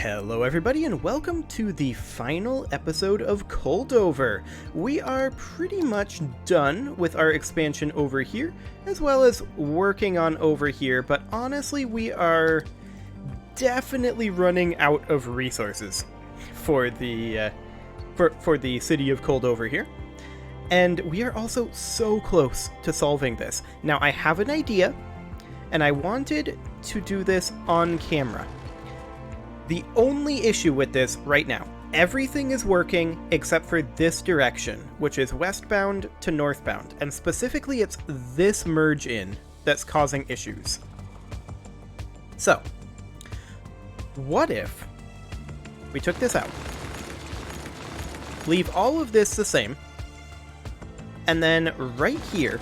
Hello everybody and welcome to the final episode of Coldover. We are pretty much done with our expansion over here, as well as working on over here, but honestly we are definitely running out of resources for the city of Coldover here. And we are also so close to solving this. Now I have an idea, and I wanted to do this on camera. The only issue with this right now, everything is working except for this direction, which is westbound to northbound, and specifically it's this merge in that's causing issues. So, what if we took this out, leave all of this the same, and then right here,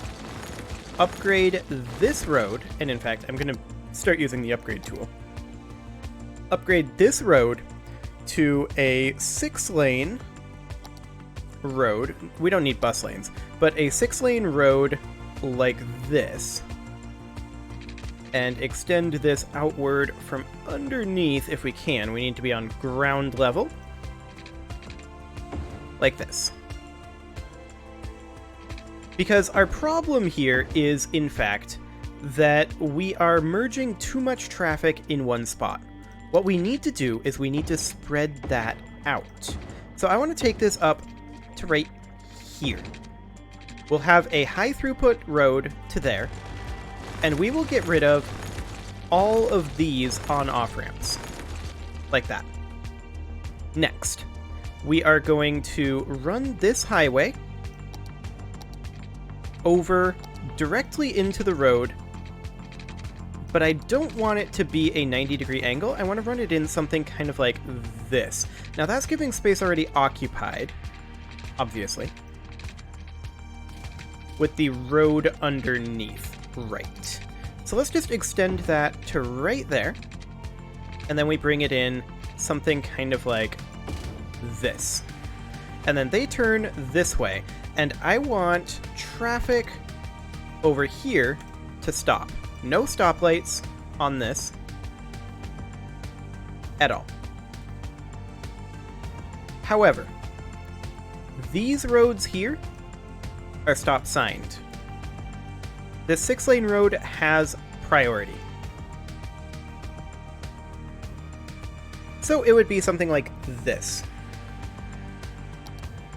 upgrade this road, and in fact, I'm going to start using the upgrade tool. Upgrade this road to a 6-lane road. We don't need bus lanes, but a 6-lane road like this. And extend this outward from underneath if we can. We need to be on ground level. Like this. Because our problem here is, in fact, that we are merging too much traffic in one spot. What we need to do is we need to spread that out. So I want to take this up to right here. We'll have a high throughput road to there, and we will get rid of all of these on-off ramps. Like that. Next, we are going to run this highway over directly into the road, but I don't want it to be a 90-degree angle. I want to run it in something kind of like this. Now that's giving space already occupied, obviously, with the road underneath. Right. So let's just extend that to right there, and then we bring it in something kind of like this. And then they turn this way, and I want traffic over here to stop. No stoplights on this at all. However, these roads here are stop signed. This 6-lane road has priority. So it would be something like this.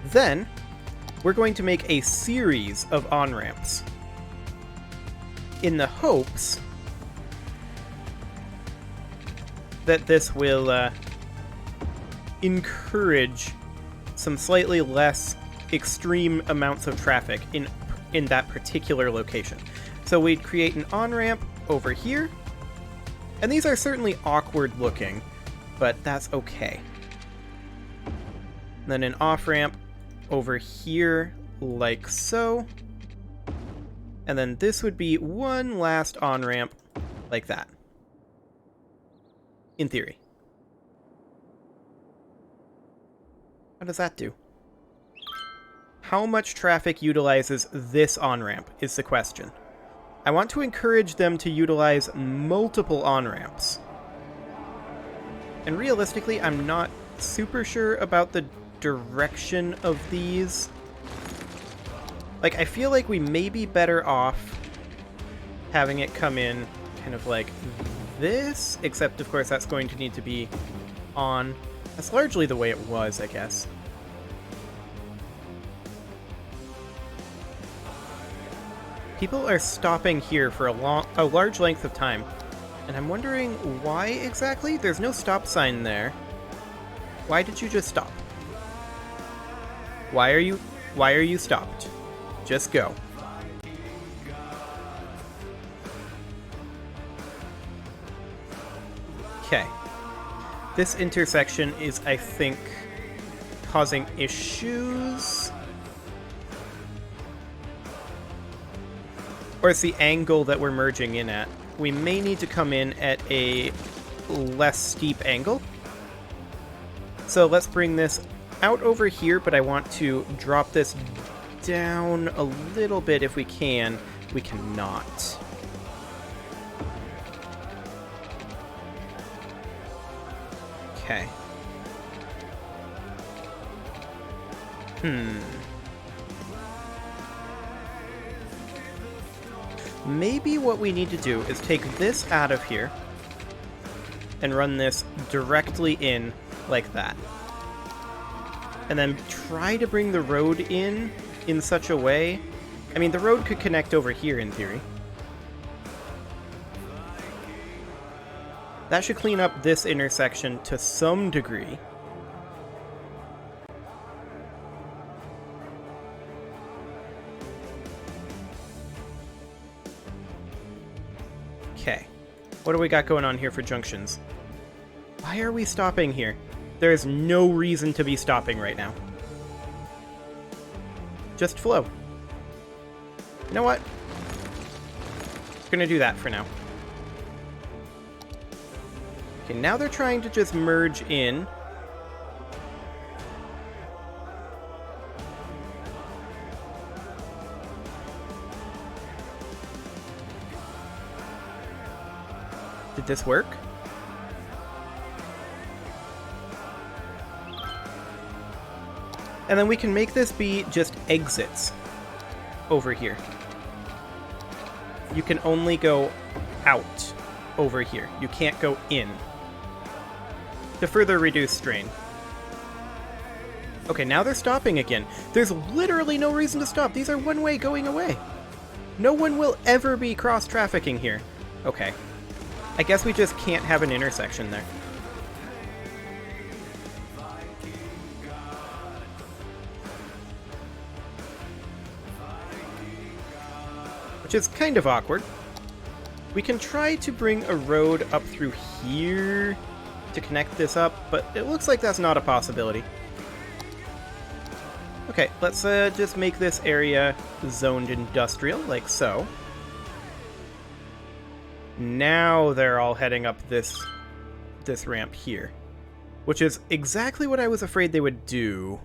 Then, we're going to make a series of on-ramps, in the hopes that this will encourage some slightly less extreme amounts of traffic in that particular location. So we'd create an on-ramp over here, and these are certainly awkward looking, but that's okay. And then an off-ramp over here like so. And then this would be one last on-ramp like that. In theory. How does that do? How much traffic utilizes this on-ramp is the question. I want to encourage them to utilize multiple on-ramps. And realistically, I'm not super sure about the direction of these. Like, I feel like we may be better off having it come in kind of like this, except of course that's going to need to be on. That's largely the way it was, I guess. People are stopping here for a large length of time, and I'm wondering why exactly? There's no stop sign there. Why did you just stop? Why are you stopped? Just go. Okay. This intersection is, I think, causing issues. Or it's the angle that we're merging in at. We may need to come in at a less steep angle. So let's bring this out over here, but I want to drop this down a little bit if we can. We cannot. Okay. Maybe what we need to do is take this out of here and run this directly in like that. And then try to bring the road in such a way. I mean, the road could connect over here in theory. That should clean up this intersection to some degree. Okay. What do we got going on here for junctions? Why are we stopping here? There is no reason to be stopping right now. Just flow. You know what? We're gonna do that for now. Okay, now they're trying to just merge in. Did this work? And then we can make this be just exits over here. You can only go out over here. You can't go in. To further reduce strain. Okay, now they're stopping again. There's literally no reason to stop. These are one-way going away. No one will ever be cross-trafficking here. Okay. I guess we just can't have an intersection there. Which is kind of awkward. We can try to bring a road up through here to connect this up, but it looks like that's not a possibility. Okay, let's just make this area zoned industrial, like so. Now they're all heading up this ramp here, which is exactly what I was afraid they would do.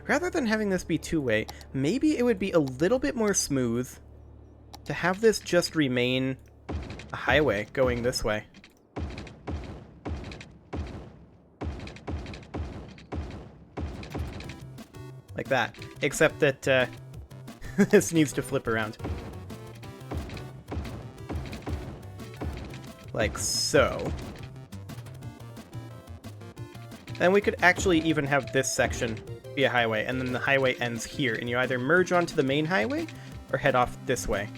Rather than having this be two-way, maybe it would be a little bit more smooth to have this just remain a highway going this way. Like that. Except that this needs to flip around. Like so. Then we could actually even have this section be a highway, and then the highway ends here, and you either merge onto the main highway or head off this way.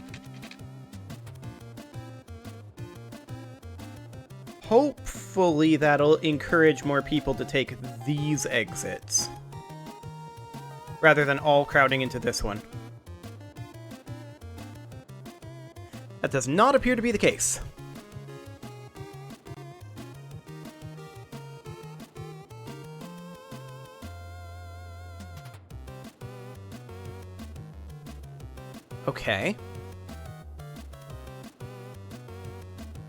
Hopefully that'll encourage more people to take these exits rather than all crowding into this one. That does not appear to be the case. Okay.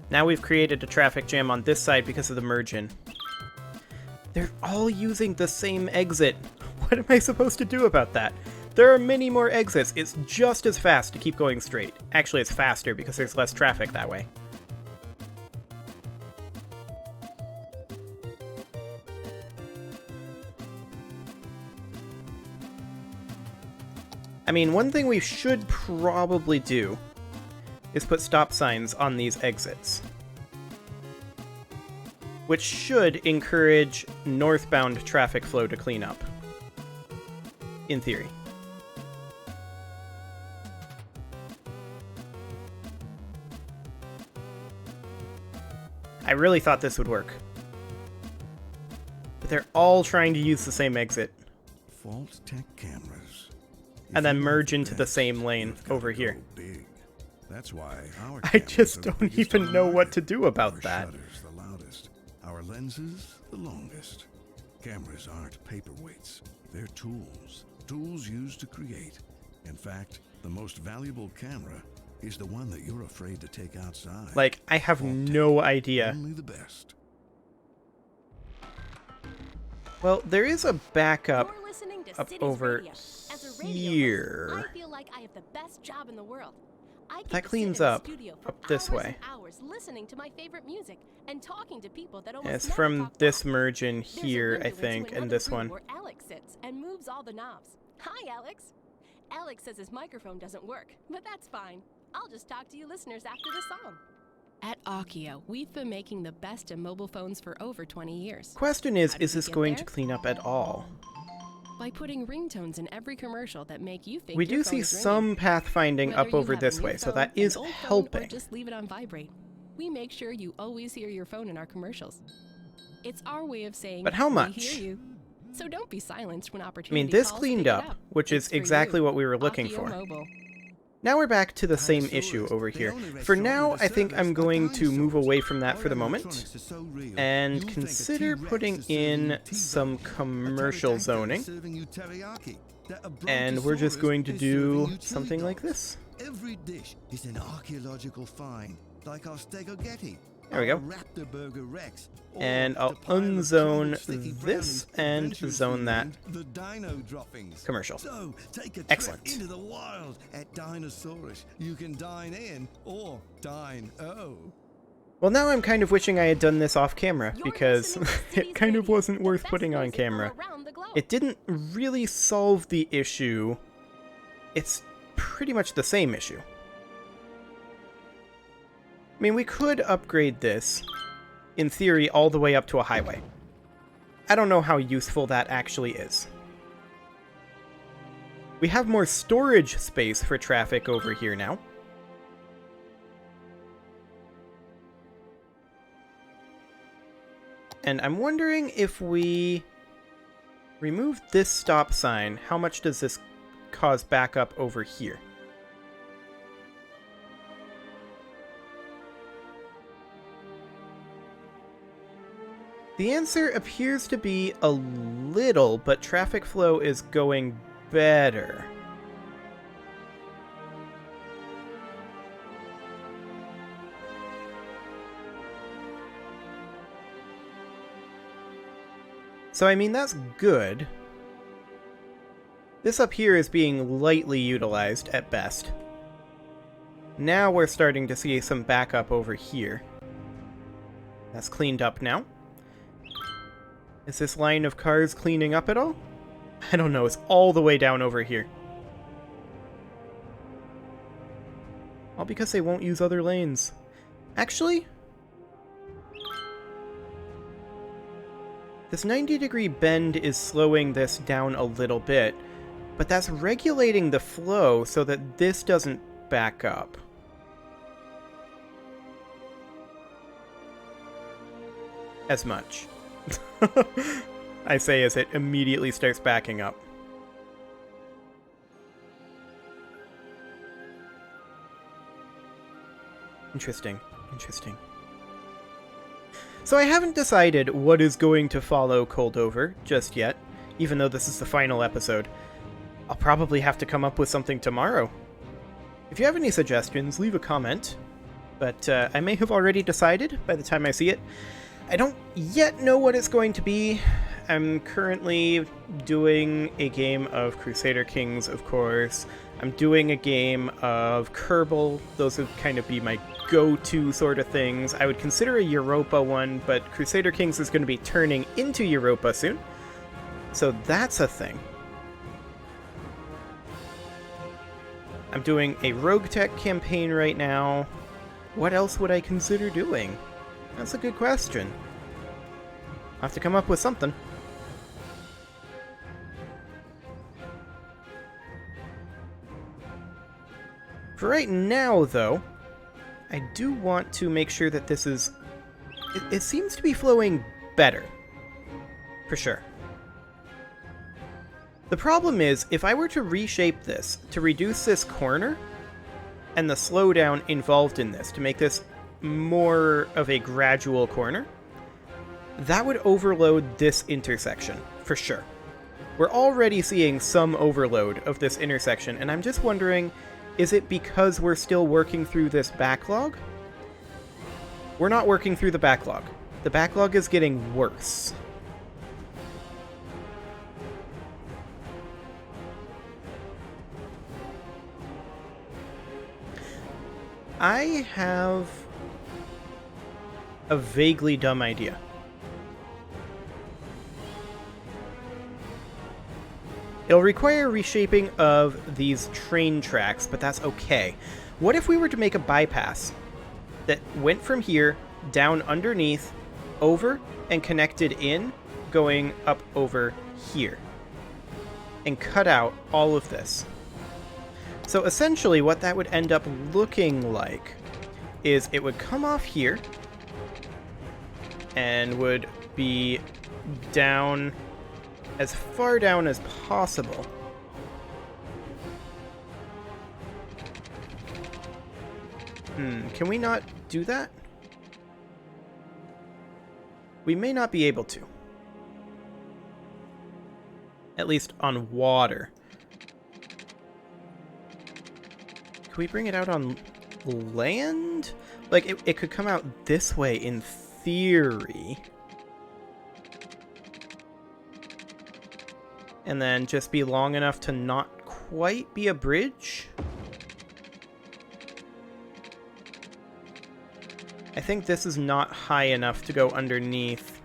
Now we've created a traffic jam on this side because of the merge-in. They're all using the same exit. What am I supposed to do about that? There are many more exits. It's just as fast to keep going straight. Actually, it's faster because there's less traffic that way. I mean, one thing we should probably do is put stop signs on these exits, which should encourage northbound traffic flow to clean up, in theory. I really thought this would work. But they're all trying to use the same exit. Fault tech cameras. And then merge into the same lane over here. Big. That's why our I just don't even know what to do about that. Our shutters the loudest. Our lenses the longest. Cameras aren't paperweights. They're tools. Tools used to create. In fact, the most valuable camera is the one that you're afraid to take outside. Like, I have no idea. Only the best. Well, there is a backup up over here. I feel like I have the best job in the world. That cleans up this way. Hours listening to my favorite music and talking to people that It's from this merge in here, I think, and this one. Where Alex sits and moves all the knobs. Hi, Alex. Alex says his microphone doesn't work, but that's fine. I'll just talk to you listeners after the song. At Akio, we've been making the best in mobile phones for over 20 years. Question is this going to clean up at all? By putting ringtones in every commercial that make you think we do see some pathfinding up over this way, so that is helping. Or just leave it on vibrate. We make sure you always hear your phone in our commercials. It's our way of saying, but how much? We hear you. So don't be silenced when opportunity I mean, this calls, cleaned up, which is exactly what we were looking for. Mobile. Now we're back to the same issue over here. For now, I think I'm going to move away from that for the moment and consider putting in some commercial zoning. And we're just going to do something like this. Every dish is an archaeological find, like our stegogetti. There we go. And I'll unzone this and zone that commercial. So, take a excellent. Trip into the wild at Dinosaurus. You can dine in or dine Well, now I'm kind of wishing I had done this off camera, because it kind of wasn't worth putting on camera. It didn't really solve the issue. It's pretty much the same issue. I mean, we could upgrade this, in theory, all the way up to a highway. I don't know how useful that actually is. We have more storage space for traffic over here now. And I'm wondering if we remove this stop sign, how much does this cause backup over here? The answer appears to be a little, but traffic flow is going better. So, I mean, that's good. This up here is being lightly utilized at best. Now we're starting to see some backup over here. That's cleaned up now. Is this line of cars cleaning up at all? I don't know, it's all the way down over here. All because they won't use other lanes. Actually, this 90-degree bend is slowing this down a little bit, but that's regulating the flow so that this doesn't back up. As much. I say as it immediately starts backing up. Interesting. Interesting. So I haven't decided what is going to follow Coldover just yet, even though this is the final episode. I'll probably have to come up with something tomorrow. If you have any suggestions, leave a comment, but I may have already decided by the time I see it. I don't yet know what it's going to be. I'm currently doing a game of Crusader Kings, of course. I'm doing a game of Kerbal. Those would kind of be my go-to sort of things. I would consider a Europa one, but Crusader Kings is going to be turning into Europa soon. So that's a thing. I'm doing a Rogue Tech campaign right now. What else would I consider doing? That's a good question. I'll have to come up with something. For right now, though, I do want to make sure that this is... It seems to be flowing better. For sure. The problem is, if I were to reshape this, to reduce this corner, and the slowdown involved in this, to make this more of a gradual corner, that would overload this intersection, for sure. We're already seeing some overload of this intersection, and I'm just wondering, is it because we're still working through this backlog? We're not working through the backlog. The backlog is getting worse. I have a vaguely dumb idea. It'll require reshaping of these train tracks, but that's okay. What if we were to make a bypass that went from here, down underneath, over, and connected in, going up over here, and cut out all of this? So essentially what that would end up looking like is it would come off here and would be down as far down as possible. Can we not do that? We may not be able to. At least on water. Can we bring it out on land? Like, it could come out this way in theory. And then just be long enough to not quite be a bridge? I think this is not high enough to go underneath.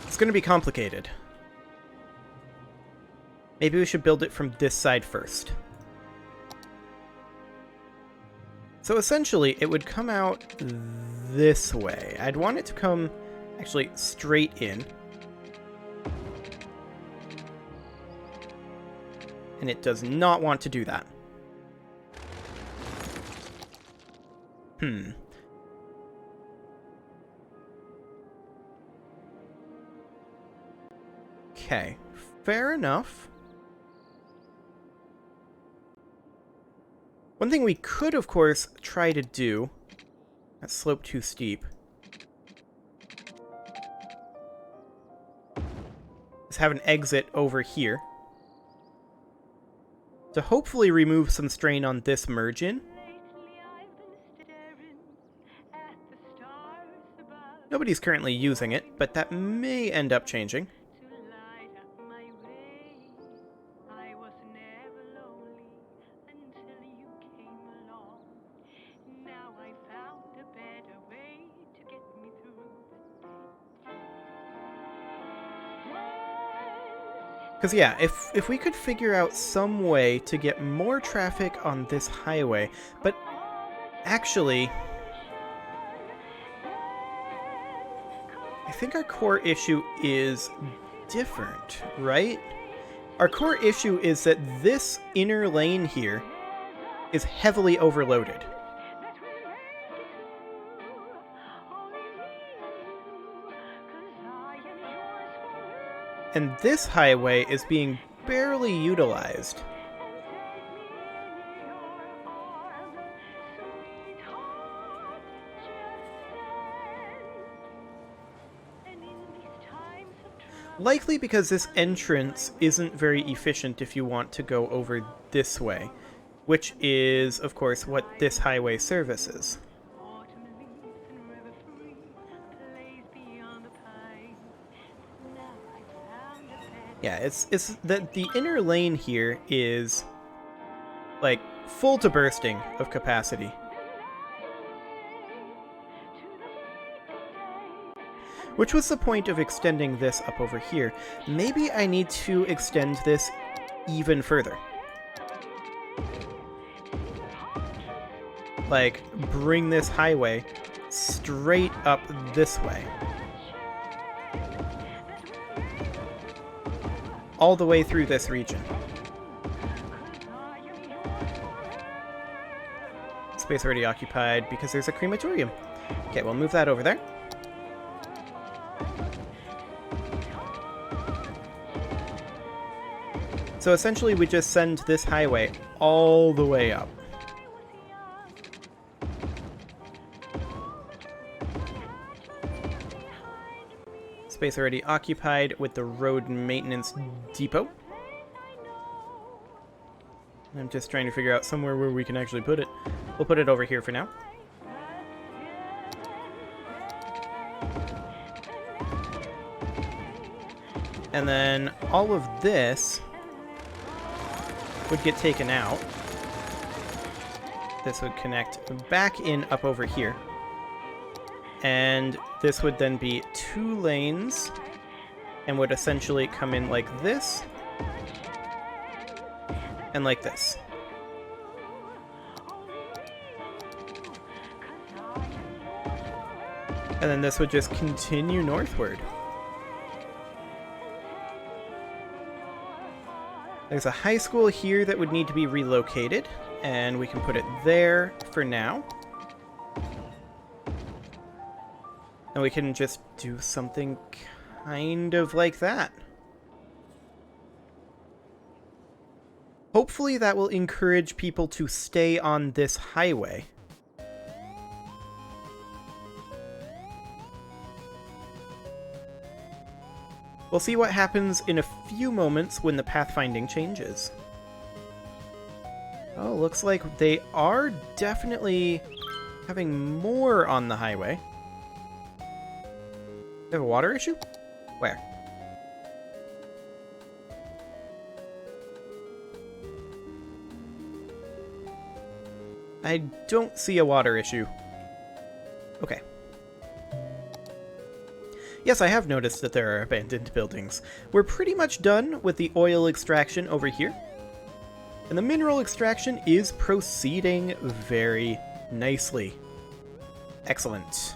It's going to be complicated. Maybe we should build it from this side first. So essentially, it would come out this way. I'd want it to come actually straight in. And it does not want to do that. Okay, fair enough. One thing we could, of course, try to do... That slope too steep. Is have an exit over here. To hopefully remove some strain on this merge-in. Nobody's currently using it, but that may end up changing. Because yeah, if we could figure out some way to get more traffic on this highway, but actually, I think our core issue is different, right? Our core issue is that this inner lane here is heavily overloaded. And this highway is being barely utilized. Likely because this entrance isn't very efficient if you want to go over this way, which is, of course, what this highway services. Yeah, it's that the inner lane here is like full to bursting of capacity. Which was the point of extending this up over here. Maybe I need to extend this even further. Like, bring this highway straight up this way. All the way through this region. Space already occupied because there's a crematorium. Okay, we'll move that over there. So essentially we just send this highway all the way up. Space already occupied with the road maintenance depot. I'm just trying to figure out somewhere where we can actually put it. We'll put it over here for now. And then all of this would get taken out. this would connect back in up over here. And this would then be 2 lanes and would essentially come in like this and like this. And then this would just continue northward. There's a high school here that would need to be relocated, and we can put it there for now. And we can just do something kind of like that. Hopefully that will encourage people to stay on this highway. We'll see what happens in a few moments when the pathfinding changes. Oh, looks like they are definitely having more on the highway. They have a water issue? Where? I don't see a water issue. Okay. Yes, I have noticed that there are abandoned buildings. We're pretty much done with the oil extraction over here. And the mineral extraction is proceeding very nicely. Excellent.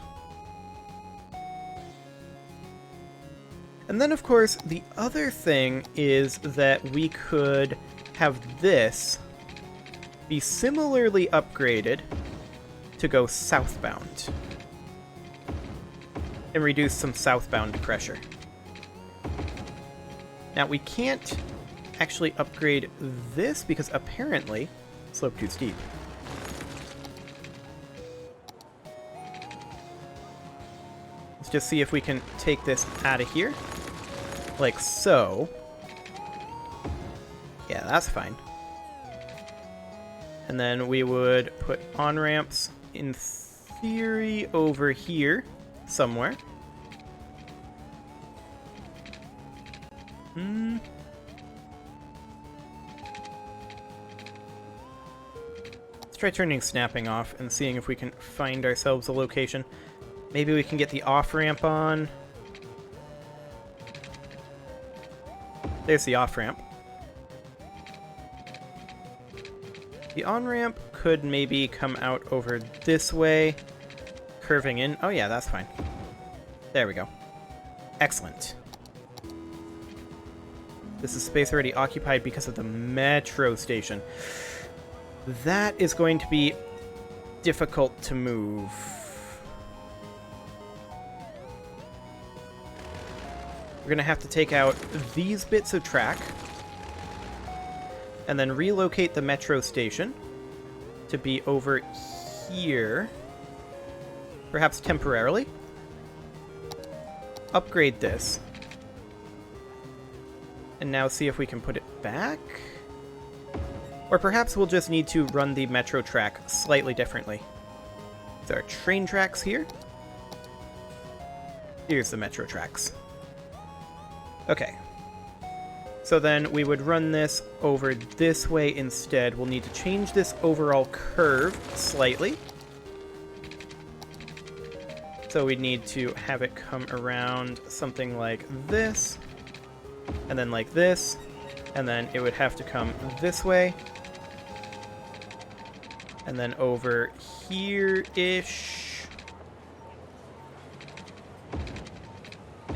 And then, of course, the other thing is that we could have this be similarly upgraded to go southbound and reduce some southbound pressure. Now, we can't actually upgrade this because apparently slope too steep. Let's just see if we can take this out of here, like so. Yeah, that's fine. And then we would put on-ramps in theory over here somewhere. Let's try turning snapping off and seeing if we can find ourselves a location. Maybe we can get the off-ramp on. There's the off-ramp. The on-ramp could maybe come out over this way, curving in. Oh yeah, that's fine. There we go. Excellent. This is space already occupied because of the metro station. That is going to be difficult to move. We're going to have to take out these bits of track and then relocate the metro station to be over here, perhaps temporarily. Upgrade this. And now see if we can put it back. Or perhaps we'll just need to run the metro track slightly differently. There are train tracks here. Here's the metro tracks. Okay. So then we would run this over this way instead. We'll need to change this overall curve slightly. So we need to have it come around something like this, and then like this, and then it would have to come this way, and then over here-ish,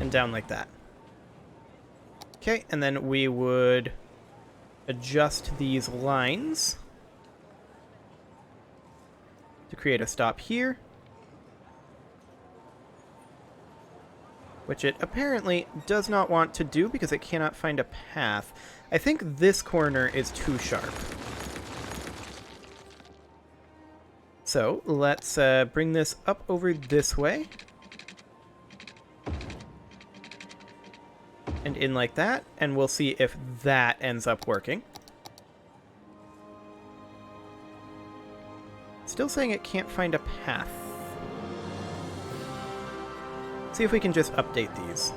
and down like that. Okay, and then we would adjust these lines to create a stop here, which it apparently does not want to do because it cannot find a path. I think this corner is too sharp. So let's bring this up over this way. And in like that, and we'll see if that ends up working. Still saying it can't find a path. See if we can just update these.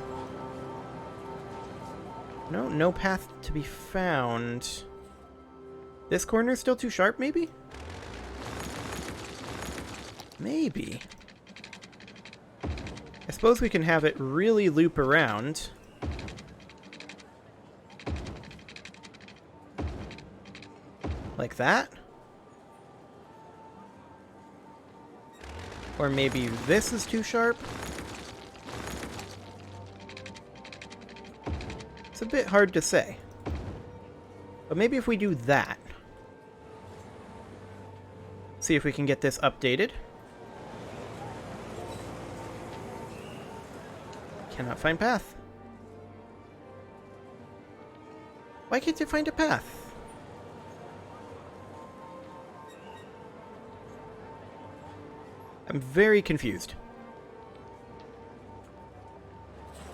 No path to be found. This corner is still too sharp, maybe? Maybe. I suppose we can have it really loop around. Like that. Or maybe this is too sharp. It's a bit hard to say. But maybe if we do that. See if we can get this updated. Cannot find path. Why can't you find a path? I'm very confused.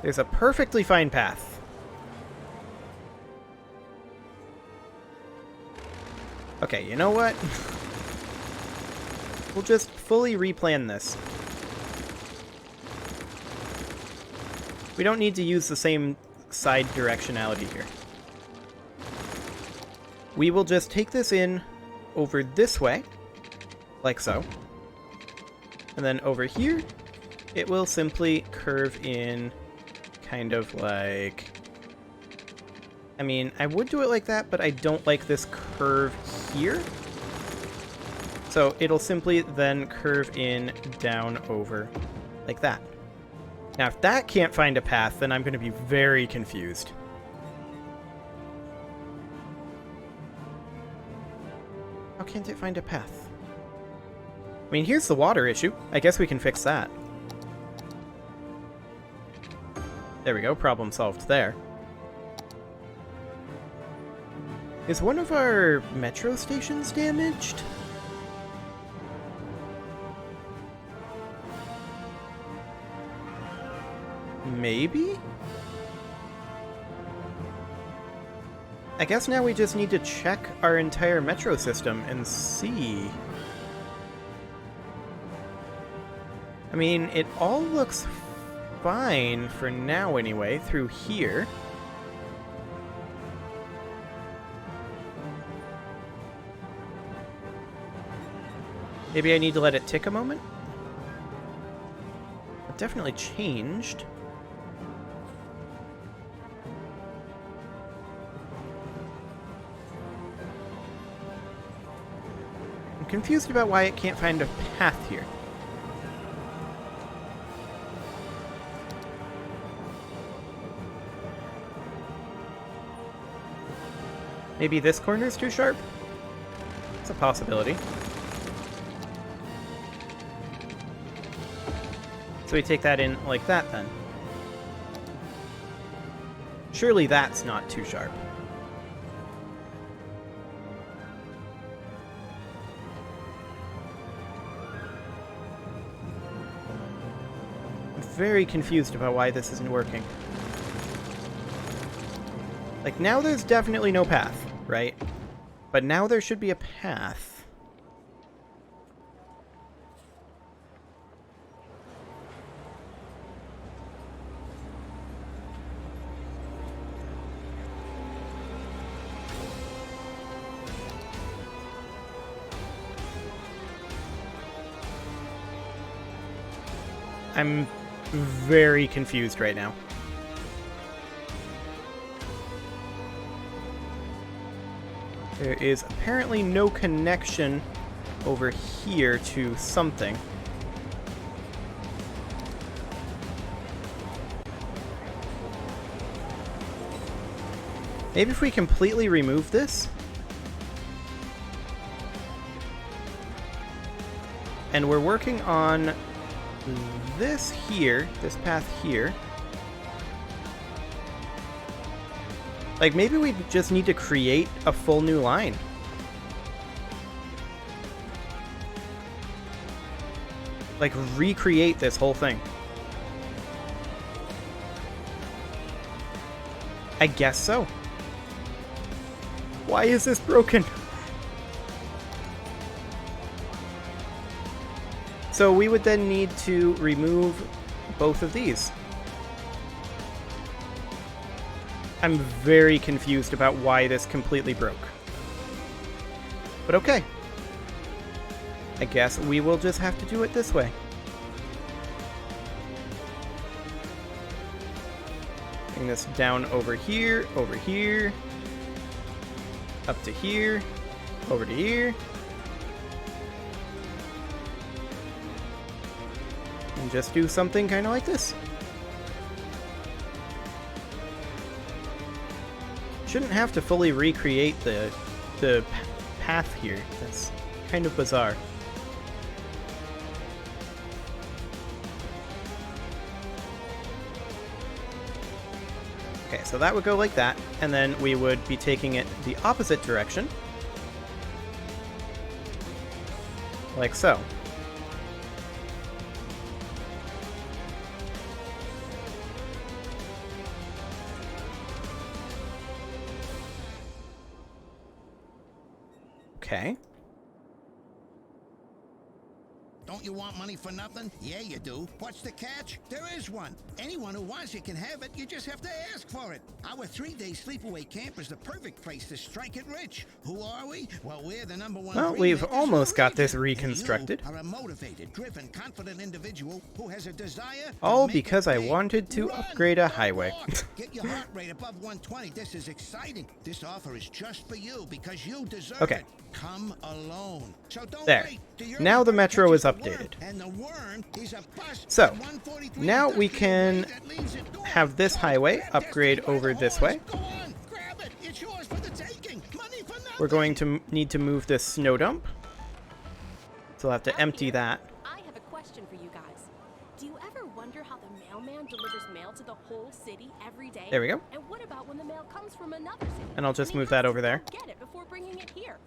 There's a perfectly fine path. Okay, you know what? We'll just fully replan this. We don't need to use the same side directionality here. We will just take this in over this way, like so. And then over here, it will simply curve in kind of like... I mean, I would do it like that, but I don't like this curve here. So it'll simply then curve in down over like that. Now, if that can't find a path, then I'm going to be very confused. How can't it find a path? I mean, here's the water issue. I guess we can fix that. There we go. Problem solved there. Is one of our metro stations damaged? Maybe? I guess now we just need to check our entire metro system and see. I mean, it all looks fine for now anyway, through here. Maybe I need to let it tick a moment? It definitely changed. I'm confused about why it can't find a path here. Maybe this corner is too sharp? It's a possibility. So we take that in like that then. Surely that's not too sharp. I'm very confused about why this isn't working. Like, now there's definitely no path, right? But now there should be a path. I'm very confused right now. There is apparently no connection over here to something. Maybe if we completely remove this. And we're working on this here, this path here. Like, maybe we just need to create a full new line. Like, recreate this whole thing. I guess so. Why is this broken? So we would then need to remove both of these. I'm very confused about why this completely broke. But okay. I guess we will just have to do it this way. Bring this down over here, up to here, over to here. And just do something kind of like this. Shouldn't have to fully recreate the path here. That's kind of bizarre. Okay, so that would go like that, and then we would be taking it the opposite direction. Like so. Okay. Don't you want money for nothing? Yeah, you do. What's the catch? There is one. Anyone who wants it can have it. You just have to ask for it. Our 3-day sleepaway camp is the perfect place to strike it rich. Who are we? Well, we're the #1. Well, we've almost got this reconstructed. You are a motivated, driven, confident individual who has a desire. All because I wanted to upgrade a highway. Get your heart rate above 120. This is exciting. This offer is just for you because you deserve Okay. it. Come alone. So don't There. wait. Now the metro is updated. And the worm is a bus So, at 143 now we Dusty can Way that leaves it north. have this highway upgrade over this way. Go on, grab it. It's yours for the taking. Money for nothing. We're going to need to move this snow dump. So we'll have to empty that. I have a question for you guys. Do you ever wonder how the mailman delivers mail to the whole city every day? There we go. And what about when the mail comes from another city? And I'll just he move has that to over there. Get it before bringing it here.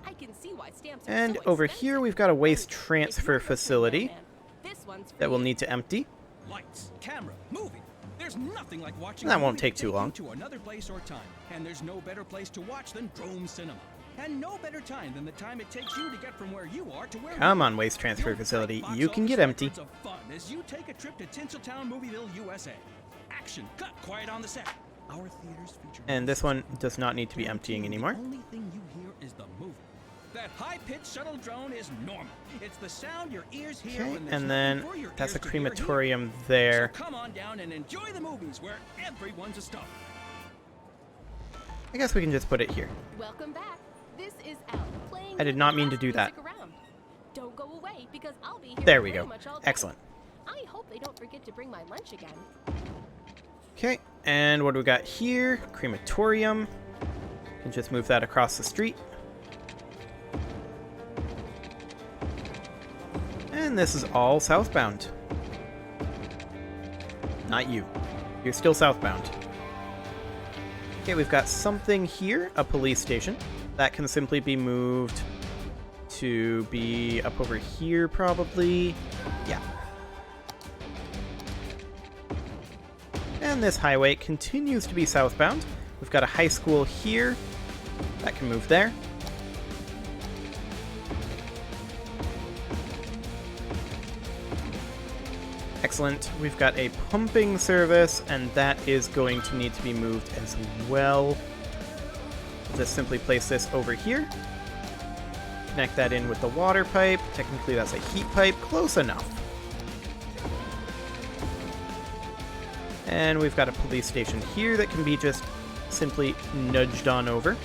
I can see why stamps are And so over expensive. here we've got a waste If you're transfer a local facility mailman, this one's for that we'll you. need to empty. Lights, camera, movie. There's nothing like watching. That a won't movie take too long. you to another place or time, and there's no better place to watch than Drome Cinema. And no better time than the time it takes you to get from where you are to where Come we on, are. waste transfer You'll facility. break box You can office get empty. records of fun as you take a trip to Tinseltown Movieville, USA. Action, cut, quiet on the set. Our theaters feature. And this one does not need to be emptying anymore. The only thing you hear is the movie. That high-pitched shuttle drone is normal. It's the sound your ears hear Okay, when there's and nothing then for your that's a ears to hear here. crematorium there. So come on down and enjoy the movies where everyone's a star. I guess we can just put it here. Welcome back. This is Elle playing. I did you not the mean to best do that. music around. Don't go away because I'll be here There we pretty go. much all day. Excellent. I hope they don't forget to bring my lunch again. Okay, and what do we got here? Crematorium. Can just move that across the street. And this is all southbound. Not you. You're still southbound. Okay, we've got something here, a police station. That can simply be moved to be up over here, probably. Yeah. And this highway continues to be southbound. We've got a high school here. That can move there. Excellent. We've got a pumping service, and that is going to need to be moved as well. We'll just simply place this over here. Connect that in with the water pipe. Technically, that's a heat pipe. Close enough. And we've got a police station here that can be just simply nudged on over.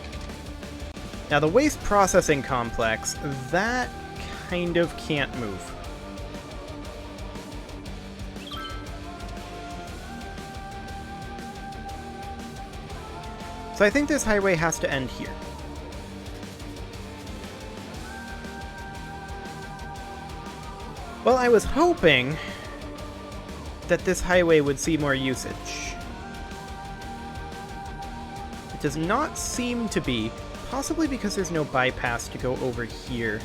Now, the waste processing complex, that kind of can't move. So I think this highway has to end here. Well, I was hoping that this highway would see more usage. It does not seem to be, possibly because there's no bypass to go over here.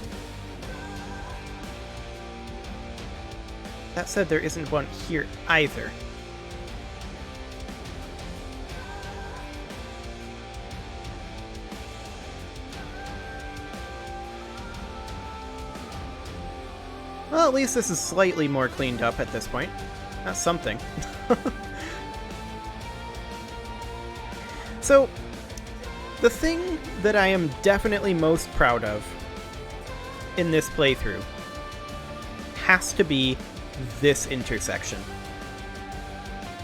That said, there isn't one here either. Well, at least this is slightly more cleaned up at this point. That's something. So, the thing that I am definitely most proud of in this playthrough has to be this intersection.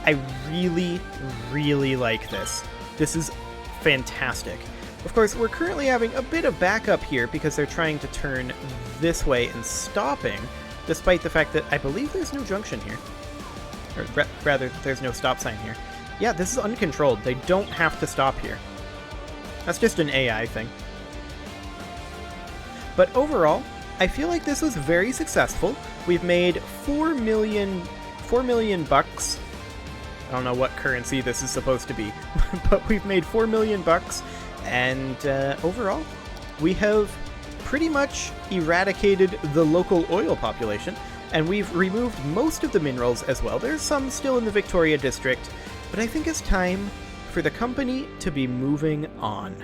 I really, really like this. This is fantastic. Of course, we're currently having a bit of backup here because they're trying to turn this way and stopping, despite the fact that I believe there's no junction here. Or rather, there's no stop sign here. Yeah, this is uncontrolled. They don't have to stop here. That's just an AI thing. But overall, I feel like this was very successful. We've made 4 million bucks. I don't know what currency this is supposed to be, but we've made 4 million bucks, and overall, we have pretty much eradicated the local oil population, and we've removed most of the minerals as well. There's some still in the Victoria district, but I think it's time for the company to be moving on.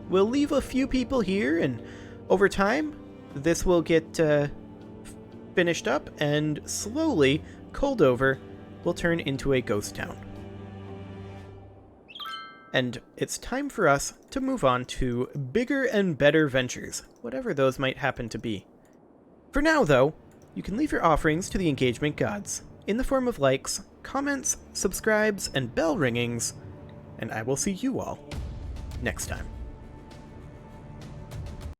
We'll leave a few people here, and over time, this will get finished up, and slowly, Coldover will turn into a ghost town. And it's time for us to move on to bigger and better ventures, whatever those might happen to be. For now, though, you can leave your offerings to the engagement gods, in the form of likes, comments, subscribes, and bell ringings, and I will see you all next time.